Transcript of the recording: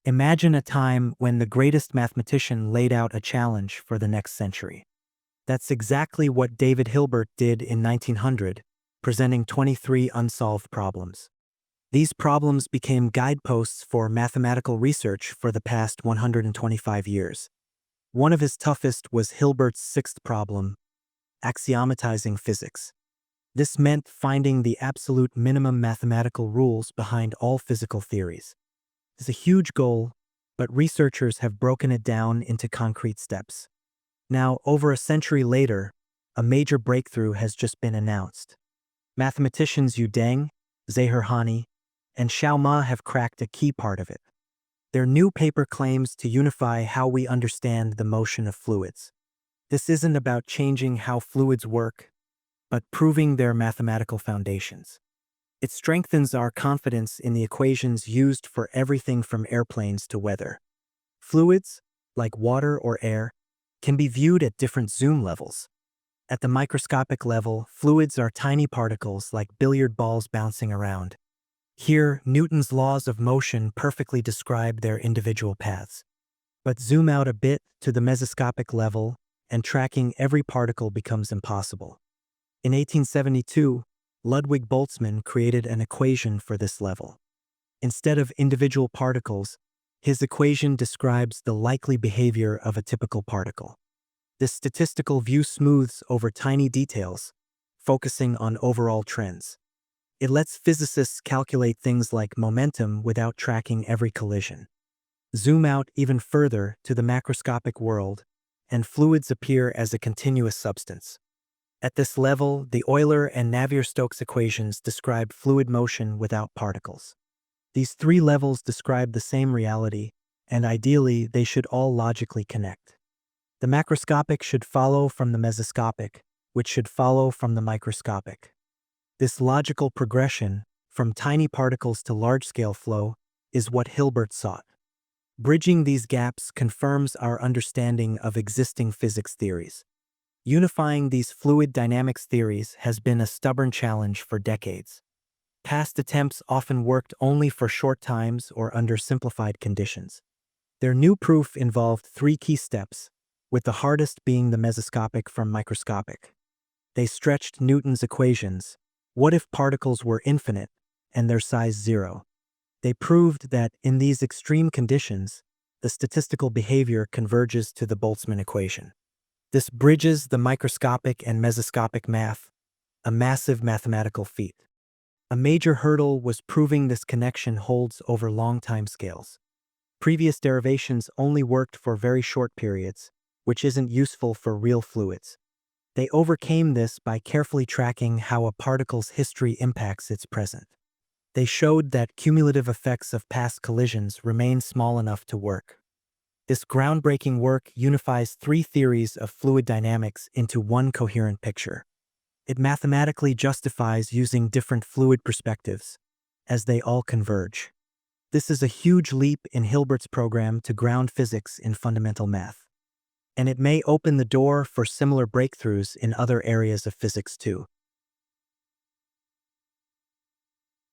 Imagine a time when the greatest mathematician laid out a challenge for the next century. That's exactly what David Hilbert did in 1900, presenting 23 unsolved problems. These problems became guideposts for mathematical research for the past 125 years. One of his toughest was Hilbert's sixth problem, axiomatizing physics. This meant finding the absolute minimum mathematical rules behind all physical theories. It's a huge goal, but researchers have broken it down into concrete steps. Now, over a century later, a major breakthrough has just been announced. Mathematicians Yu Deng, Zahir and Xiao Ma have cracked a key part of it. Their new paper claims to unify how we understand the motion of fluids. This isn't about changing how fluids work, but proving their mathematical foundations. It strengthens our confidence in the equations used for everything from airplanes to weather. Fluids, like water or air, can be viewed at different zoom levels. At the microscopic level, fluids are tiny particles like billiard balls bouncing around. Here, Newton's laws of motion perfectly describe their individual paths. But zoom out a bit to the mesoscopic level, and tracking every particle becomes impossible. In 1872, Ludwig Boltzmann created an equation for this level. Instead of individual particles, his equation describes the likely behavior of a typical particle. This statistical view smooths over tiny details, focusing on overall trends. It lets physicists calculate things like momentum without tracking every collision. Zoom out even further to the macroscopic world, and fluids appear as a continuous substance. At this level, the Euler and Navier-Stokes equations describe fluid motion without particles. These three levels describe the same reality, and ideally, they should all logically connect. The macroscopic should follow from the mesoscopic, which should follow from the microscopic. This logical progression, from tiny particles to large-scale flow, is what Hilbert sought. Bridging these gaps confirms our understanding of existing physics theories. Unifying these fluid dynamics theories has been a stubborn challenge for decades. Past attempts often worked only for short times or under simplified conditions. Their new proof involved three key steps, with the hardest being the mesoscopic from microscopic. They stretched Newton's equations. What if particles were infinite and their size zero? They proved that in these extreme conditions, the statistical behavior converges to the Boltzmann equation. This bridges the microscopic and mesoscopic math, a massive mathematical feat. A major hurdle was proving this connection holds over long timescales. Previous derivations only worked for very short periods, which isn't useful for real fluids. They overcame this by carefully tracking how a particle's history impacts its present. They showed that cumulative effects of past collisions remain small enough to work. This groundbreaking work unifies three theories of fluid dynamics into one coherent picture. It mathematically justifies using different fluid perspectives, as they all converge. This is a huge leap in Hilbert's program to ground physics in fundamental math. And it may open the door for similar breakthroughs in other areas of physics too.